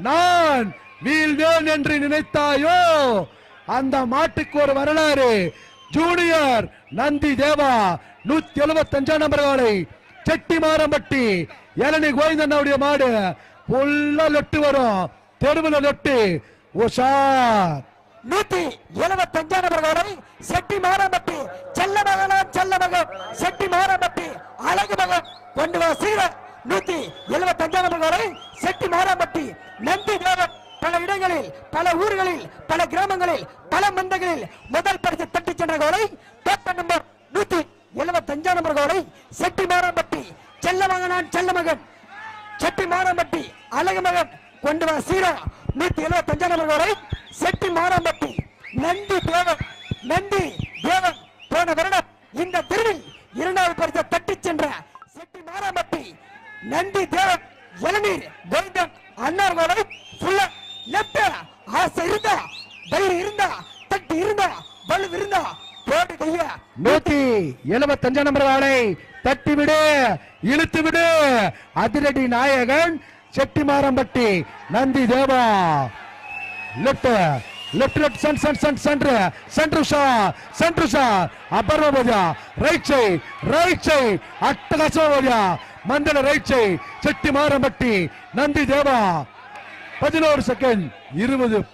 நான் வீழ்வேன் என்று நினைத்தாயோ? அந்த மாட்டுக்கு ஒரு வரலாறு. ஜூனியர் நந்தி தேவா 175 நம்பர் காலை செட்டிமாரம்பட்டி இளநி கோவிந்தனுடைய மாடு புல்லா லொட்டு வரும். தெருவில் லொட்டு உஷார். 175 நம்பர் காலை செட்டிமாரம்பட்டி செல்லமகன் செட்டிமாரம்பட்டி அழகு மகன் கொண்டு வா சீர 175 நம்பர் காலை செட்டிமாரம்பட்டி நந்தி தேவன் பல இடங்களில், பல ஊர்களில், பல கிராமங்களில், பல மந்தைகளில் முதல் பரிசு தட்டி சென்ற கோலை டோக்கன் நம்பர் 175 நம்பர் கோலை செட்டிமாரம்பட்டி செல்லமகன் செட்டிமாரம்பட்டி அழகு மகன் கொண்டு வா சீரா 175 நம்பர் கோலை செட்டிமாரம்பட்டி நந்தி தேவன் போன வருடம் இந்த தெருவில் 2வது பரிசு தட்டி சென்ற செட்டிமாரம்பட்டி நந்தி தேவன் இளநீர் கோவிந்தன் அன்னார் கோலை ஃபுல்லா லெப்ட் ஆசை இருந்தா, தைரியம் இருந்தா, தட்டி இருந்தா, வலு இருந்தா போட்டு கைய 175 நம்பர் வாளை தட்டி விடு, இழுத்து விடு. அதிரடி நாயகன் செட்டிமாரம்பட்டி நந்தி தேவா. லெப்ட் சென்ட்ருஷா அபர்வ போஜா ரைட் சைட் அட்டகாசமா போஜா மண்டல ரைட் சைட் செட்டிமாரம்பட்டி நந்தி தேவா 11 செகண்ட் 20